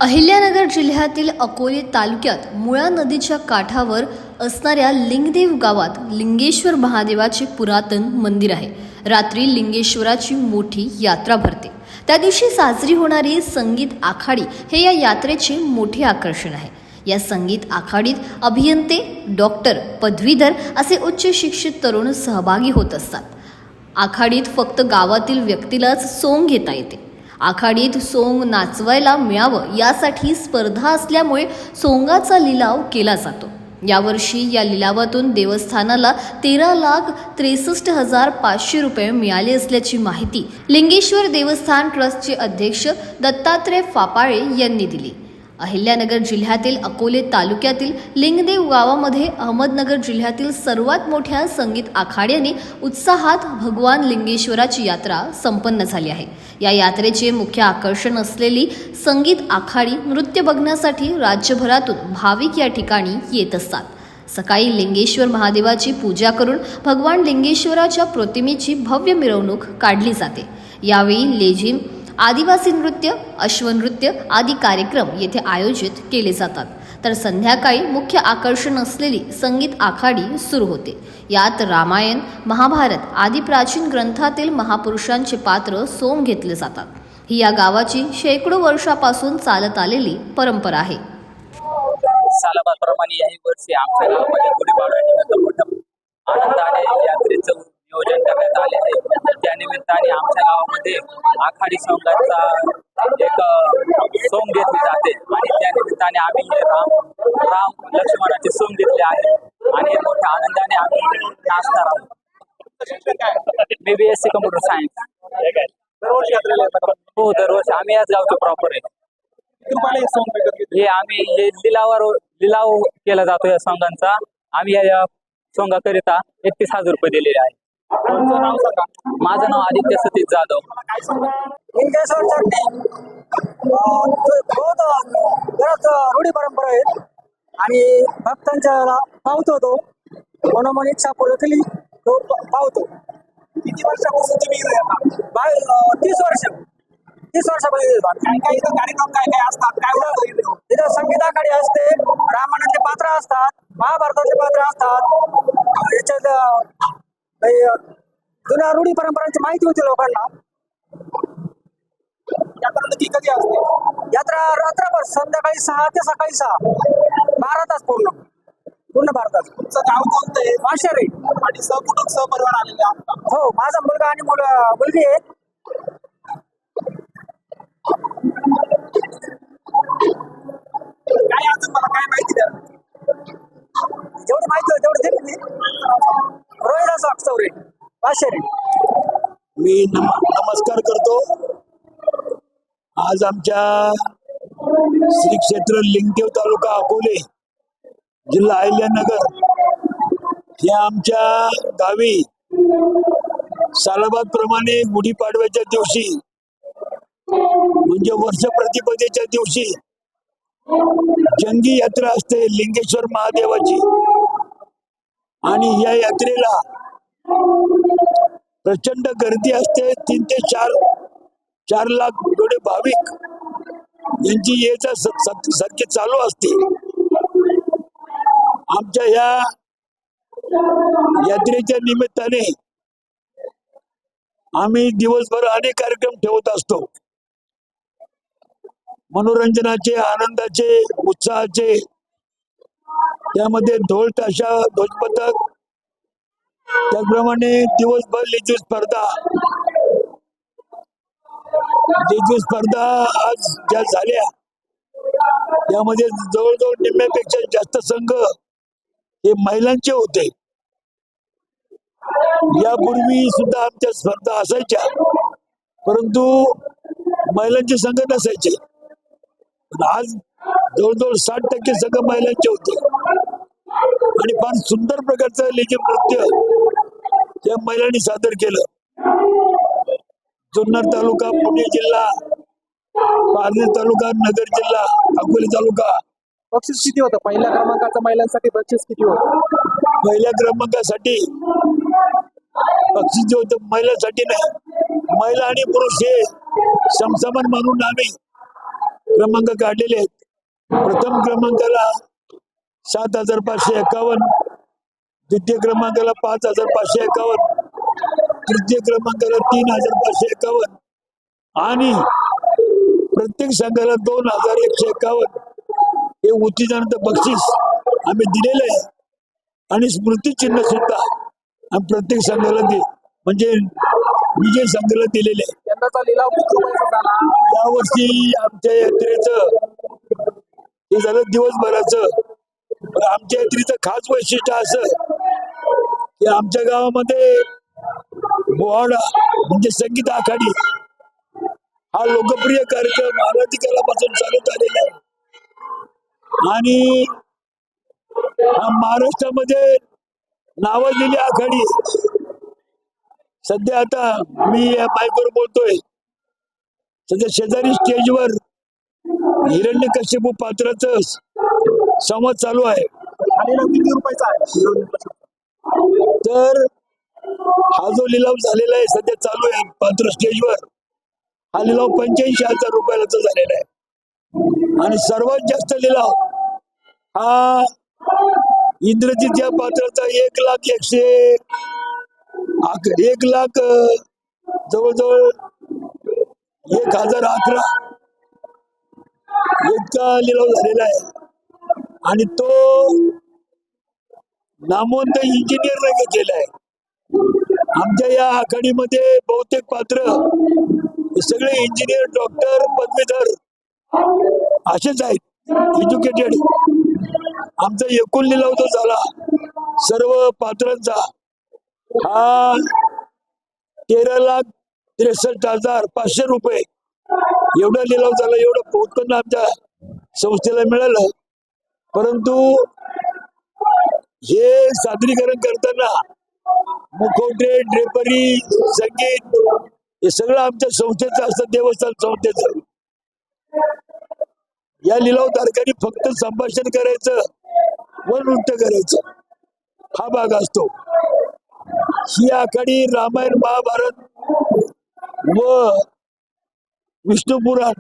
अहिल्यानगर जिल्ह्यातील अकोले तालुक्यात मुळा नदीच्या काठावर असणाऱ्या लिंगदेव गावात लिंगेश्वर महादेवाचे पुरातन मंदिर आहे। रात्री लिंगेश्वराची मोठी यात्रा भरते। त्या दिवशी साजरी होणारी संगीत आखाडी हे या यात्रेचे मोठे आकर्षण आहे। या संगीत आखाडीत अभियंते, डॉक्टर, पदवीधर असे उच्च शिक्षित तरुण सहभागी होत असतात। आखाडीत फक्त गावातील व्यक्तीलाच सोंग घेता येते। आखाडीत सोंग नाचवायला मिळावं यासाठी स्पर्धा असल्यामुळे सोंगाचा लिलाव केला जातो। यावर्षी या लिलावातून देवस्थानाला 13,63,500 रुपये मिळाले असल्याची माहिती लिंगेश्वर देवस्थान ट्रस्टचे अध्यक्ष दत्तात्रय फापाळे यांनी दिली। अहिल्यानगर जिल्ह्यातील अकोले तालुक्यातील लिंगदेव गावामध्ये अहमदनगर जिल्ह्यातील सर्वात मोठ्या संगीत आखाड्याने उत्साहात भगवान लिंगेश्वराची यात्रा संपन्न झाली आहे। या यात्रेचे मुख्य आकर्षण असलेली संगीत आखाडी नृत्य बघण्यासाठी राज्यभरातून भाविक या ठिकाणी येत असतात। सकाळी लिंगेश्वर महादेवाची पूजा करून भगवान लिंगेश्वराच्या प्रतिमेची भव्य मिरवणूक काढली जाते। यावेळी लेझिम, आदिवासी नृत्य, अश्वनृत्य आदी कार्यक्रम येथे आयोजित केले जातात। तर संध्याकाळी मुख्य आकर्षण असलेली संगीत आखाडी सुरू होते। यात रामायण, महाभारत आदी प्राचीन ग्रंथातील महापुरुषांचे पात्र सोंग घेतले जातात। ही या गावाची शेकडो वर्षापासून चालत आलेली परंपरा आहे। सालाबादप्रमाणे याही वर्षी आमच्या गावामध्ये गुढीपाडव्यानिमित्त मोठ्या आनंदाने यात्रेचं नियोजन करण्यात आले आहे। त्या निमित्ताने आमच्या गावामध्ये आखाडी सोंगाचा एक सोंग घेतली जाते आणि त्या निमित्ताने आम्ही राम लक्ष्मणाचे सोंग घेतले आहे आणि मोठ्या आनंदाने आम्ही नाचणार आहोत। मी BSc कम्प्युटर सायन्स। दरवर्षी यात्रेला येतात? हो, दरवर्षी आम्ही याच गावचे प्रॉपर आहे। तुम्हाला हे सॉंग विकत घेतले? हे आम्ही लिलाव केला जातो या सोंगांचा। आम्ही या सोंगाकरिता 31,000 रुपये दिलेले आहे। तुमचं नाव सांगा। माझं नाव आदित्य सतीश जाधव। काय सांगा? लिंगेश्वरसाठी बहुत बऱ्याच रूढी परंपरा आहेत आणि भक्तांच्या पावतो तो मनोमन इच्छा पूर्ण केली तो पावतो। किती वर्षापासून तुम्ही इथे येता? 30 वर्षापर्यंत येतात। काय काय इथं कार्यक्रम काय काय असतात? काय होतं इथे? तिथं संगीत आखाडी असते, रामायणातले पात्र असतात, महाभारतातले पात्र असतात। याच्यात जुन्या रूढी परंपरांची माहिती होती लोकांना। यात्रा नक्की कधी असते? यात्रा रात्रभर, संध्याकाळी 6 ते सकाळी 6, 12 तास पूर्ण भारतात। तुमचं गाव कोणतं आहे? माशेरे। आणि सहकुटुंब सहपरिवार आलेले आहात? हो, माझा मुलगा आणि मुलगी आहे। काय अजून मला काय माहिती द्या? जेवढी माहिती होती तेवढी दिली मी। रोहिदास वागचौरे, माशेरे। मी नमस्कार करतो। आज आमच्या श्री क्षेत्र लिंगदेव तालुका अकोले जिल्हा अहिल्यानगर या आमच्या गावी सालाबाद प्रमाणे गुढीपाडव्याच्या दिवशी म्हणजे वर्ष प्रतिपदेच्या दिवशी जंगी यात्रा असते लिंगेश्वर महादेवाची आणि या यात्रेला प्रचंड गर्दी असते। 3 ते 4 लाख एवढे भाविक यांची याचा संख्या चालू असते। आमच्या या यात्रेच्या निमित्ताने आम्ही दिवसभर अनेक कार्यक्रम ठेवत असतो। मनोरंजनाचे, आनंदाचे, उत्साहाचे, त्यामध्ये ढोल ताशा, ध्वजपथक, त्याचप्रमाणे दिवसभर लेझीम स्पर्धा आज ज्या झाल्या त्यामध्ये जवळजवळ निम्म्यापेक्षा जास्त संघ हे महिलांचे होते। यापूर्वी सुद्धा आमच्या स्पर्धा असायच्या परंतु महिलांचे संघ नसायचे, पण आज जवळजवळ 60% संघ महिलांचे होते आणि फार सुंदर प्रकारचं लेझीम नृत्य या महिलांनी सादर केलं। जुन्नर तालुका, पुणे जिल्हा, पारनेर तालुका, नगर जिल्हा, अकोले तालुका। बक्षीस किती होतं? पहिल्या क्रमांकाचं महिलांसाठी बक्षीस किती होतं? पहिल्या क्रमांकासाठी बक्षीस जे होतं महिलांसाठी नाही, महिला आणि पुरुष हे समसमान मानून आम्ही क्रमांक काढलेले आहेत. प्रथम क्रमांकाला 7,551, द्वितीय क्रमांकाला 5,551, तृतीय क्रमांकाला 3,551 आणि प्रत्येक संघाला 2,151 हे उत्तेजनाचं बक्षीस आम्ही दिलेलं आहे. आणि स्मृती चिन्ह सुद्धा आम्ही प्रत्येक संघाला म्हणजे विजय संघाला दिलेले आहे. यंदाचा लिलाव किती रुपयाचा झाला? यावर्षी आमच्या यात्रेचं हे झालं दिवसभराचं. पण आमच्या यात्रेचं खास वैशिष्ट्य असं की आमच्या गावामध्ये बोहाडा म्हणजे संगीत आखाडी हा लोकप्रिय कार्यक्रम आराधी कालापासून चालत आलेला आहे. आणि हा महाराष्ट्रामध्ये नावाजलेली आखाडी आहे. सध्या आता मी या माईकवर बोलतोय, सध्या शेजारी स्टेजवर हिरण्यकश्यपू पात्राचं संवाद चालू आहे. आणि किती रुपयाचा आहे? तर हा जो लिलाव झालेला आहे सध्या चालू आहे पात्र स्टेजवर, हा लिलाव 85,000 रुपयाचा झालेला आहे. आणि सर्वात जास्त लिलाव हा इंद्रजित या पात्राचा 1,00,000 जवळजवळ 1,011 इतका लिलाव झालेला आहे. आणि तो नामवंत इंजिनियरने घेतलेला आहे. आमच्या या आखाडीमध्ये बहुतेक पात्र सगळे इंजिनियर, डॉक्टर, पदवीधर असेच आहेत, एज्युकेटेड. आमचा एकूण लिलाव जो झाला सर्व पात्रांचा हा 13,63,500 रुपये एवढा लिलाव झाला. एवढं उत्पन्न आमच्या संस्थेला मिळालं. परंतु हे सादरीकरण करताना मुखवटे, ड्रेपरी, संगीत हे सगळं आमच्या संस्थेचं असतं, देवस्थान संस्थेचं. या लिलाव तारखांनी फक्त संभाषण करायचं व नृत्य करायचं हा भाग असतो. ही आखाडी रामायण, महाभारत व विष्णू पुराण